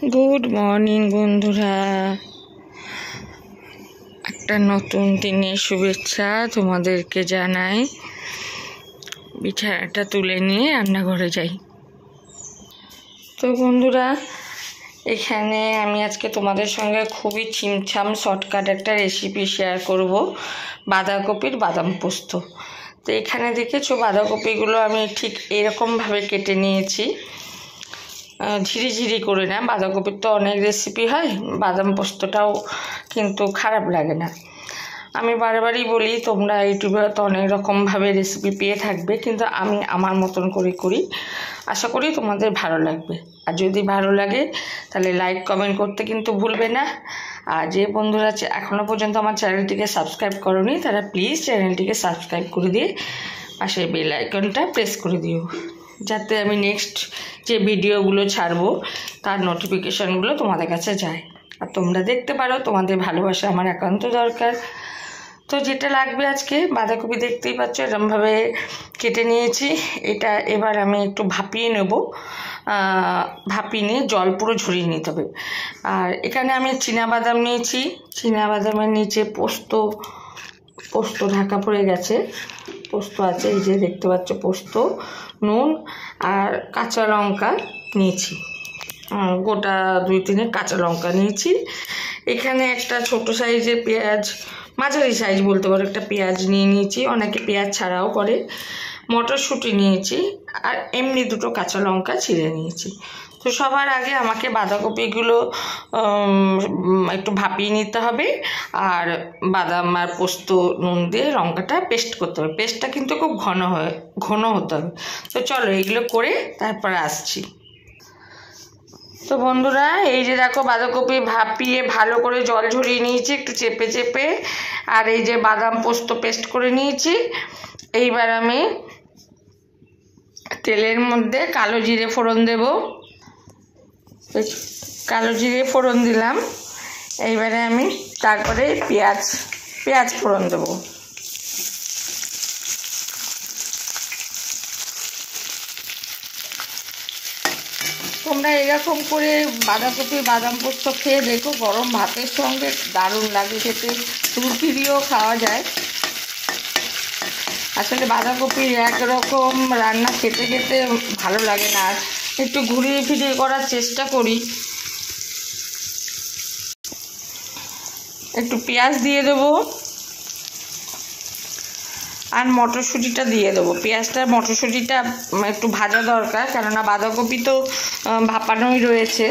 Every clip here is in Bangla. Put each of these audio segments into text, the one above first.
गुड मर्निंग बंधुरा একটা নতুন দিনের শুভেচ্ছা তোমাদেরকে জানাই। বিছানাটা তুলে নিয়ে রান্নাঘরে যাই। তো বন্ধুরা, এখানে আমি আজকে তোমাদের সঙ্গে খুবই ছিমছাম শর্টকাট একটা রেসিপি শেয়ার করব, বাঁধাকপির বাদাম পোস্ত। তো এখানে দেখেছো বাঁধাকপিগুলো আমি ঠিক এরকমভাবে কেটে নিয়েছি, ঝিরিঝিরি করে না। বাঁধাকপির তো অনেক রেসিপি হয়, বাদাম পোস্তটাও কিন্তু খারাপ লাগে না। আমি বারবারই বলি, তোমরা ইউটিউবে তো অনেক রকমভাবে রেসিপি পেয়ে থাকবে, কিন্তু আমি আমার মতন করে করি। আশা করি তোমাদের ভালো লাগবে। আর যদি ভালো লাগে তাহলে লাইক কমেন্ট করতে কিন্তু ভুলবে না। আর যে বন্ধুরা এখনও পর্যন্ত আমার চ্যানেলটিকে সাবস্ক্রাইব করোনি তারা প্লিজ চ্যানেলটিকে সাবস্ক্রাইব করে দিয়ে পাশে বেল আইকনটা প্রেস করে দিও, যাতে আমি নেক্সট যে ভিডিওগুলো ছাড়বো তার নোটিফিকেশানগুলো তোমাদের কাছে যায় আর তোমরা দেখতে পারো। তোমাদের ভালোবাসা আমার একান্ত দরকার। তো যেটা লাগবে আজকে, বাঁধাকপি দেখতেই পাচ্ছ এরকমভাবে কেটে নিয়েছি। এটা এবার আমি একটু ভাপিয়ে নেব, ভাপিয়ে নিয়ে জল পুরো ঝরিয়ে নিতে হবে। আর এখানে আমি চীনাবাদাম নিয়েছি, চীনাবাদামের নিচে পোস্ত ঢাকা পড়ে গেছে, পোস্ত আছে, এই যে দেখতে পাচ্ছ পোস্ত, নুন আর কাঁচা লঙ্কা নিয়েছি, গোটা 2-3 কাঁচা লঙ্কা নিয়েছি। এখানে একটা ছোট সাইজের পেঁয়াজ, মাঝারি সাইজ বলতে পারো, একটা পেঁয়াজ নিয়ে নিয়েছি, অনেকে পেঁয়াজ ছাড়াও করে। মটরশুঁটি নিয়েছি আর এমনি 2টো কাঁচা লঙ্কা ছিঁড়ে নিয়েছি। তো সবার আগে আমাকে বাঁধাকপিগুলো একটু ভাপিয়ে নিতে হবে, আর বাদাম আর পোস্ত নুন দিয়ে লঙ্কাটা পেস্ট করতে হবে। পেস্টটা কিন্তু খুব ঘন হতে হবে। তো চলো এগুলো করে তারপরে আসছি। তো বন্ধুরা, এই যে দেখো বাঁধাকপি ভাপিয়ে ভালো করে জল ঝরিয়ে নিয়েছি একটু চেপে চেপে, আর এই যে বাদাম পোস্ত পেস্ট করে নিয়েছি। এইবার আমি তেলের মধ্যে কালো জিরে ফোড়ন দেব, কালো জিরে ফোড়ন দিলাম। এইবারে আমি তারপরে পেঁয়াজ ফোড়ন দেবো। তোমরা এরকম করে বাঁধাকপি বাদাম পোস্ত খেয়ে দেখো, গরম ভাতের সঙ্গে দারুণ লাগে খেতে, রুটি দিয়েও খাওয়া যায়। আসলে বাঁধাকপির একরকম রান্না খেতে খেতে ভালো লাগে না, আর একটু ঘুরিয়ে ফিরিয়ে করার চেষ্টা করি। একটু পেঁয়াজ দিয়ে দেবো আর মটরশুঁটিটা দিয়ে দেবো। পেঁয়াজটা মটরশুঁটিটা একটু ভাজা দরকার, কেননা বাঁধাকপি তো ভাপানোই রয়েছে।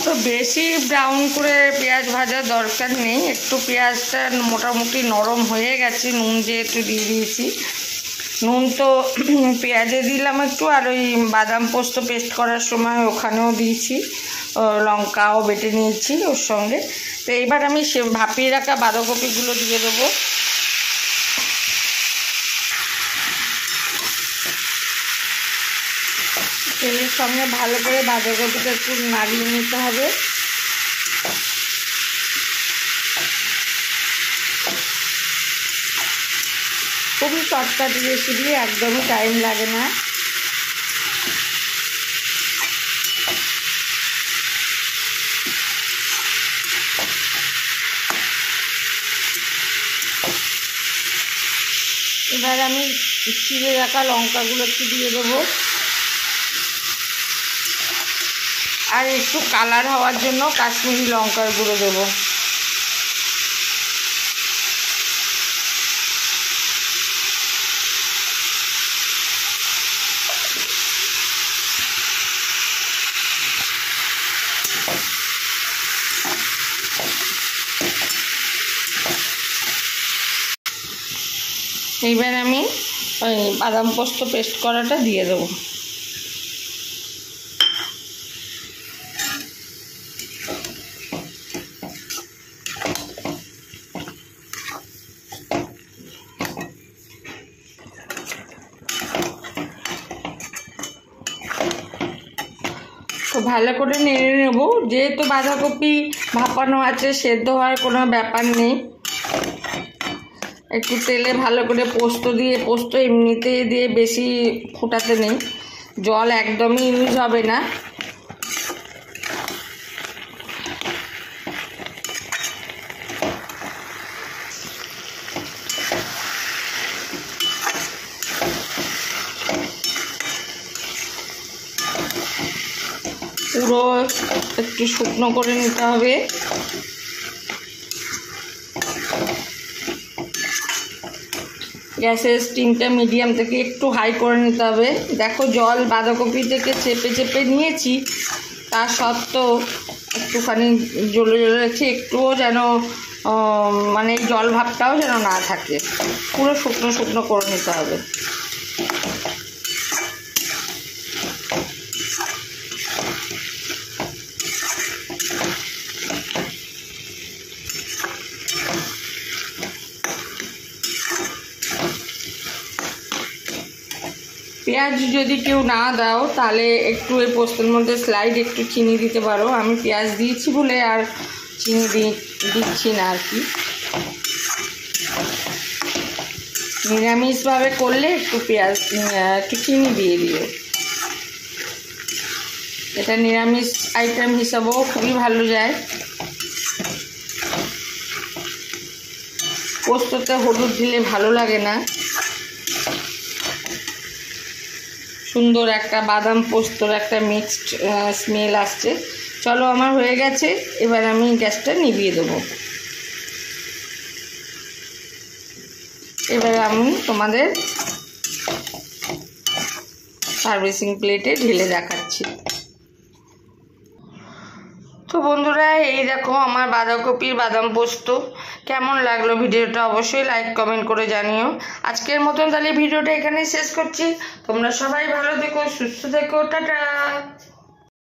তো বেশি ব্রাউন করে পেঁয়াজ ভাজার দরকার নেই, একটু পেঁয়াজটা মোটামুটি নরম হয়ে গেছে, নুন যেহেতু দিয়ে দিয়েছি। নুন তো পেঁয়াজে দিলাম একটু, আর ওই বাদাম পোস্ত পেস্ট করার সময় ওখানেও দিয়েছি, লঙ্কাও বেটে নিয়েছি ওর সঙ্গে। তো এইবার আমি ভাপিয়ে রাখা বাঁধাকপিগুলো দিয়ে দেবো। তেলের সঙ্গে ভালো করে বাঁধাকপিটা একটু নাড়িয়ে নিতে হবে। খুবই শর্টকাট রেসিপি, একদমই টাইম লাগে না। এবার আমি চিড়ে রাখা লঙ্কাগুলো একটু দিয়ে দেবো, আর একটু কালার হওয়ার জন্য কাশ্মীরি লঙ্কার গুঁড়ো দেবো। এইবার আমি ওই বাদাম পোস্ত পেস্ট করাটা দিয়ে দেবো। তো ভালো করে নেড়ে নেব। যেহেতু বাঁধাকপি ভাপানো আছে, সেদ্ধ হওয়ার কোনো ব্যাপার নেই। একটু তেলে ভালো করে পোস্ত এমনিতে দিয়ে বেশি ফোটাতে নেই, জল একদমই ইউজ হবে না। পুরো একটু শুকনো করে নিতে হবে। গ্যাসের স্টিমটা মিডিয়াম থেকে একটু হাই করে নিতে হবে। দেখো জল বাঁধাকপি থেকে চেপে চেপে নিয়েছি, তা সত্ত্বেও একটুখানি জ্বলে আছে, একটুও যেন মানে জল ভাবটাও যেন না থাকে, পুরো শুকনো শুকনো করে নিতে হবে। পেঁয়াজ যদি কেউ না দাও তাহলে একটু এই পোস্তের মধ্যে স্লাইড একটু চিনি দিতে পারো। আমি পেঁয়াজ দিয়েছি বলে আর চিনি দিচ্ছি না আর কি। নিরামিষভাবে করলে একটু চিনি দিয়ে দিও। এটা নিরামিষ আইটেম হিসাবেও খুবই ভালো যায়। পোস্ততে হলুদ দিলে ভালো লাগে না, সুন্দর একটা বাদাম পোস্তর একটা মিক্সড স্মেল আসছে। চলো আমার হয়ে গেছে, এবার আমি গ্যাসটা নিভিয়ে দেবো। এবার আমি তোমাদের সার্ভিসিং প্লেটে ঢেলে দেখাচ্ছি। তো বন্ধুরা, এই দেখো আমার বাঁধাকপির বাদাম পোস্ত। কেমন লাগলো ভিডিওটা অবশ্যই লাইক কমেন্ট করে জানিও। আজকের মতন তাহলে ভিডিওটা এখানেই শেষ করছি। তোমরা সবাই ভালো থেকো, সুস্থ থেকো, টাটা।